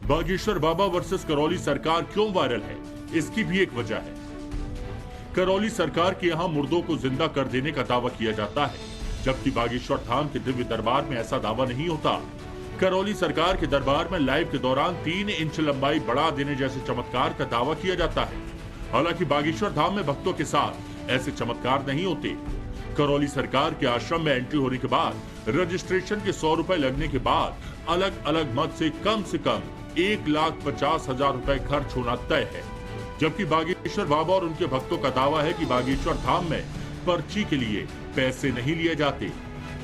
बागेश्वर बाबा versus Karauli सरकार क्यों viral है, इसकी भी एक वजह है। करौली सरकार के यहाँ मुर्दों को जिंदा कर देने का दावा किया जाता है, जबकि बागेश्वर धाम के दिव्य दरबार में ऐसा दावा नहीं होता। करौली सरकार के दरबार में लाइव के दौरान 3 इंच लंबाई बढ़ा देने जैसे चमत्कार का दावा किया जाता है। हालांकि बागेश्वर धाम में भक्तों के साथ ऐसे चमत्कार नहीं होते। करौली सरकार के आश्रम में एंट्री होने के बाद रजिस्ट्रेशन के 100 रुपए लगने के बाद अलग अलग मत से कम 1,50,000 रुपए खर्च होना तय है। जबकि बागेश्वर बाबा और उनके भक्तों का दावा है कि बागेश्वर धाम में पर्ची के लिए पैसे नहीं लिए जाते।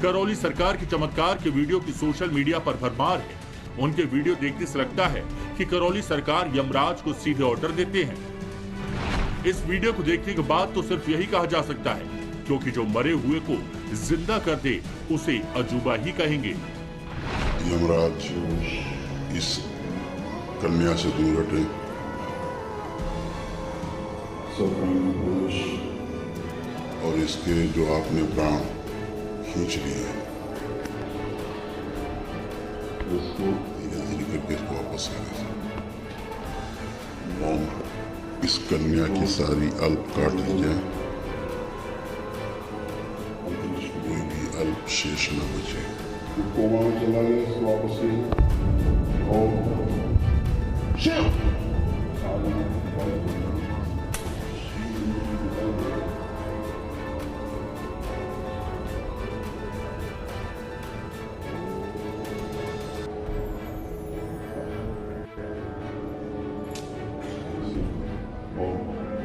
करौली सरकार के चमत्कार के वीडियो की सोशल मीडिया पर भरमार है। उनके वीडियो देखने से लगता है कि करौली सरकार यमराज को सीधे ऑर्डर देते हैं। इस वीडियो को देखने के बाद तो सिर्फ यही कहा जा सकता है, क्योंकि जो मरे हुए को जिंदा कर दे उसे अजूबा ही कहेंगे। यमराज इस कन्या से दूर हटे, और इसके जो आपने प्राण खींच लिए उसको धीरे धीरे करके इसको वापस आने से इस कन्या की सारी अल्प काट ली जाए, कोई भी अल्प शेष न बचे। कोमा में चला गया, इसको वापस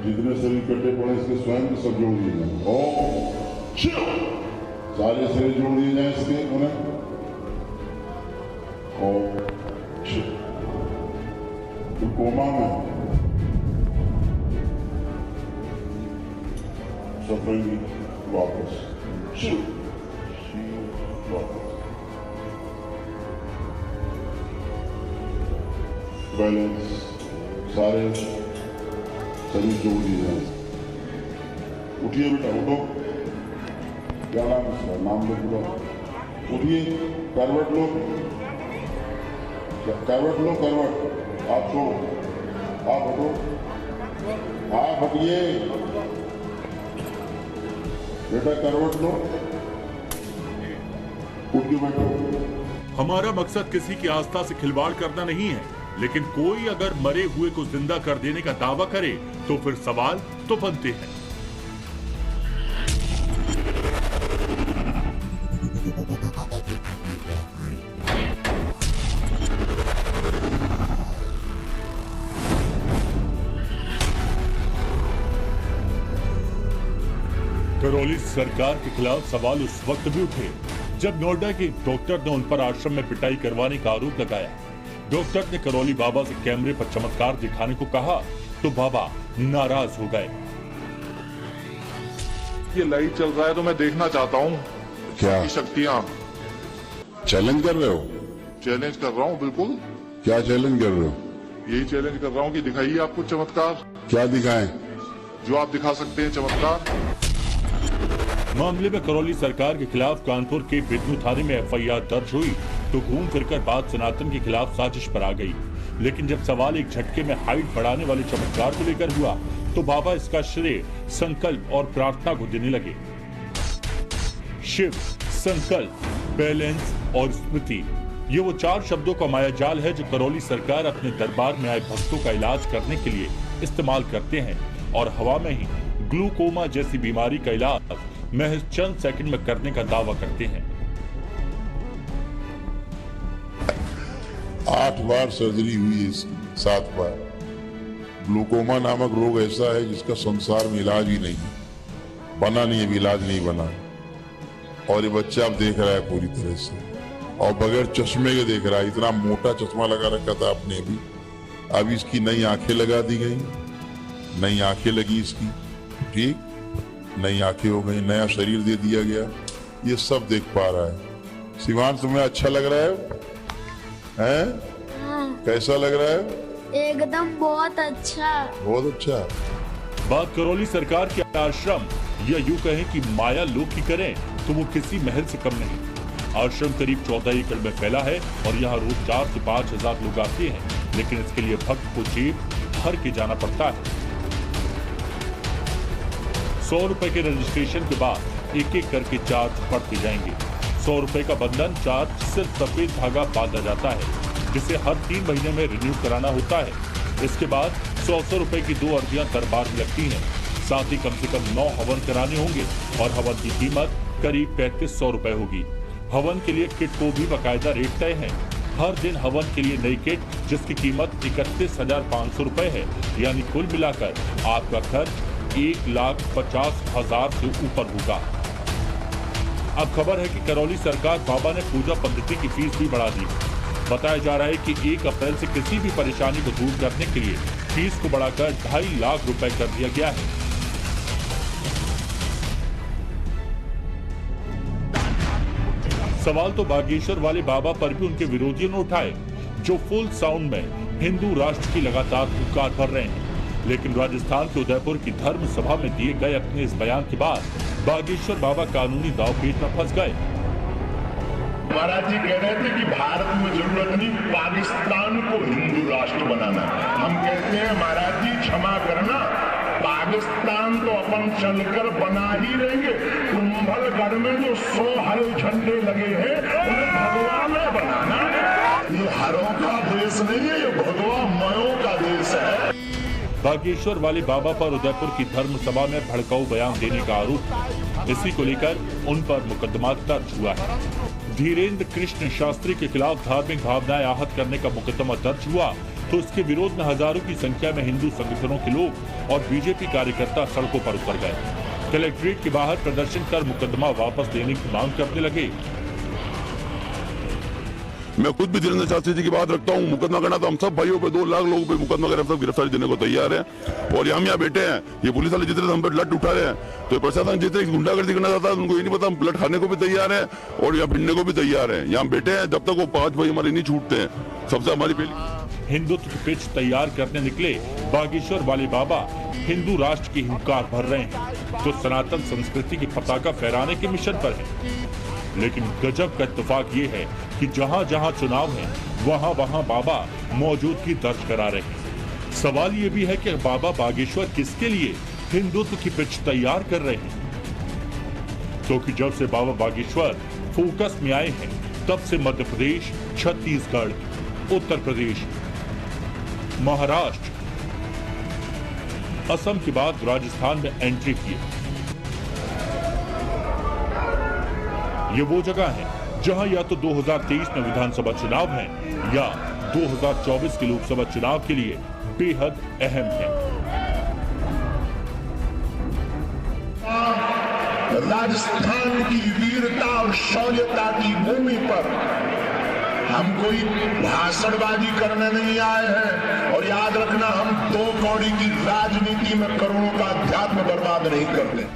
जितने शरीर कटे पड़े इसके स्वयं के सब जोड़ दिए जाए, सारे शरीर जोड़ दिए जाए इसके उन्हें, और कोमा में सफेंगी वापस बैलेंस सारे शरीर जोड़ दिए जाए। उठिए बेटा, उठो, क्या नाम है इसका, नाम लो पूरा, उठिए, करवट लो, करवट लो, करवट आप छोड़ो, आप हटो, आप हटिए बेटा, करवट लो, उठ के बैठो। हमारा मकसद किसी की आस्था से खिलवाड़ करना नहीं है, लेकिन कोई अगर मरे हुए को जिंदा कर देने का दावा करे तो फिर सवाल तो बनते हैं। करौली सरकार के खिलाफ सवाल उस वक्त भी उठे जब नोएडा के डॉक्टर ने उन पर आश्रम में पिटाई करवाने का आरोप लगाया। डॉक्टर ने करौली बाबा से कैमरे पर चमत्कार दिखाने को कहा तो बाबा नाराज हो गए। ये लाइव चल रहा है तो मैं देखना चाहता हूँ क्या शक्तियाँ। चैलेंज कर रहे हो? चैलेंज कर रहा हूँ, बिल्कुल। क्या चैलेंज कर रहे हो? यही चैलेंज कर रहा हूँ कि दिखाइए आप कुछ चमत्कार। क्या दिखाएं? जो आप दिखा सकते हैं चमत्कार। मामले में करौली सरकार के खिलाफ कानपुर के बिदनू थाने में एफआईआर दर्ज हुई तो घूम फिरकर बात सनातन के खिलाफ साजिश पर आ गई। लेकिन जब सवाल एक झटके में हाइट बढ़ाने वाले चमत्कार को लेकर हुआ तो बाबा इसका श्रेय संकल्प और प्रार्थना को देने लगे। शिव, संकल्प, बैलेंस और स्मृति, ये वो 4 शब्दों का मायाजाल है जो करौली सरकार अपने दरबार में आए भक्तों का इलाज करने के लिए इस्तेमाल करते हैं और हवा में ही ग्लूकोमा जैसी बीमारी का इलाज महज चंद सेकंड में करने का दावा करते हैं। 8 बार सर्जरी हुई है, 7 बार। ग्लूकोमा नामक रोग ऐसा है जिसका संसार में इलाज ही नहीं बना, नहीं है, इलाज नहीं बना। और ये बच्चा आप देख रहा है पूरी तरह से, और बगैर चश्मे के देख रहा है। इतना मोटा चश्मा लगा रखा था आपने भी। अब इसकी नई आंखें लगा दी गई, नई आंखें लगी इसकी, ठीक, नई आंखें हो गई, नया शरीर दे दिया गया। ये सब देख पा रहा है। शिवान, तुम्हें अच्छा लग रहा है? हैं? कैसा लग रहा है? एकदम बहुत अच्छा। बहुत अच्छा। बात करौली सरकार के आश्रम या यूं कहें कि माया लोग की करें तो वो किसी महल से कम नहीं। आश्रम करीब 14 एकड़ में फैला है और यहाँ रोज 4 से 5 हजार लोग आते हैं, लेकिन इसके लिए भक्त को जेब भर के जाना पड़ता है। 100 रुपए के रजिस्ट्रेशन के बाद एक एक करके चार्ज बढ़ते जाएंगे। 100 रुपए का बंधन चार्ज सिर्फ सफेद धागा बांधा जाता है, जिसे हर 3 महीने में रिन्यू कराना होता है। इसके बाद 100 रुपए की 2 अर्जियां दरबार में लगती हैं। साथ ही कम से कम 9 हवन कराने होंगे और हवन की कीमत करीब 3500 रुपए होगी। हवन के लिए किट को भी बाकायदा रेट तय है। हर दिन हवन के लिए नई किट, जिसकी कीमत 31,500 रुपए है, यानी कुल मिलाकर आपका खर्च 1,50,000 से ऊपर होगा। अब खबर है कि करौली सरकार बाबा ने पूजा पद्धति की फीस भी बढ़ा दी। बताया जा रहा है कि 1 अप्रैल से किसी भी परेशानी को दूर करने के लिए फीस को बढ़ाकर 2.5 लाख रुपए कर दिया गया है। सवाल तो बागेश्वर वाले बाबा पर भी उनके विरोधियों ने उठाए, जो फुल साउंड में हिंदू राष्ट्र की लगातार पुकार भर रहे हैं। लेकिन राजस्थान के उदयपुर की धर्म सभा में दिए गए अपने इस बयान के बाद बागेश्वर बाबा कानूनी दांवपेच में फंस गए। महाराज जी कह रहे थे कि भारत में जरूरत नहीं, पाकिस्तान को हिंदू राष्ट्र बनाना। हम कहते हैं महाराज जी क्षमा करना, पाकिस्तान तो अपन चलकर बना ही रहेंगे। कुंभलगढ़ में जो 100 हरे झंडे लगे हैं उन्हें भगवा में बनाना। ये हरों का देश नहीं है, ये भगवा मयों का देश है। बागेश्वर वाले बाबा पर उदयपुर की धर्म सभा में भड़काऊ बयान देने का आरोप, इसी को लेकर उन पर मुकदमा दर्ज हुआ है। धीरेन्द्र कृष्ण शास्त्री के खिलाफ धार्मिक भावनाएं आहत करने का मुकदमा दर्ज हुआ तो इसके विरोध में हजारों की संख्या में हिंदू संगठनों के लोग और बीजेपी कार्यकर्ता सड़कों पर उतर गए। कलेक्ट्रेट के बाहर प्रदर्शन कर मुकदमा वापस लेने की मांग करने लगे। मैं खुद भी धीरेन्द्र शास्त्री जी की बात रखता हूँ। मुकदमा करना तो हम सब भाइयों पे 2 लाख लोगों पे मुकदमा कर सब गिरफ्तारी देने को तैयार है। और हम यहाँ बैठे हैं, ये पुलिस वाले जितने हम पे लट उठा रहे हैं, तो प्रशासन जितने गुंडागर्दी करना चाहता है उनको ये नहीं पता, हम लट खाने को भी तैयार है और यहाँ भिड़ने को भी तैयार है। यहाँ बैठे हैं जब तक वो 5 भाई हमारे नहीं छूटते हैं। सबसे हमारी पहली हिंदुत्व की पिच तैयार करने निकले बागेश्वर वाले बाबा हिंदू राष्ट्र की हुंकार भर रहे हैं, तो सनातन संस्कृति की पताका फहराने के मिशन पर है। लेकिन गजब का इत्तेफाक ये है कि जहां जहां चुनाव है वहां वहां बाबा मौजूदगी दर्ज करा रहे हैं। सवाल ये भी है कि बाबा बागेश्वर किसके लिए हिंदुत्व की पिच तैयार कर रहे हैं, क्योंकि जब से बाबा बागेश्वर फोकस में आए हैं तब से मध्य प्रदेश, छत्तीसगढ़, उत्तर प्रदेश, महाराष्ट्र, असम के बाद राजस्थान में एंट्री की। ये वो जगह है जहां या तो 2023 में विधानसभा चुनाव है या 2024 के लोकसभा चुनाव के लिए बेहद अहम है। राजस्थान की वीरता और शौर्यता की भूमि पर हम कोई भाषणबाजी करने नहीं आए हैं। और याद रखना, हम 2 कौड़ी की राजनीति में करोड़ों का अध्यात्म बर्बाद नहीं करते।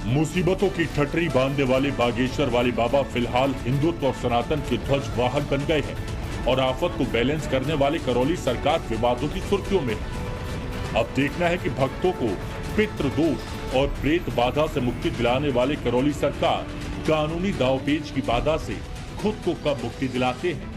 मुसीबतों की ठटरी बांधने वाले बागेश्वर वाले बाबा फिलहाल हिंदुत्व और सनातन के ध्वज वाहक बन गए हैं और आफत को बैलेंस करने वाले करौली सरकार विवादों की सुर्खियों में। अब देखना है कि भक्तों को पितृदोष और प्रेत बाधा से मुक्ति दिलाने वाले करौली सरकार कानूनी दांवपेच की बाधा से खुद को कब मुक्ति दिलाते हैं।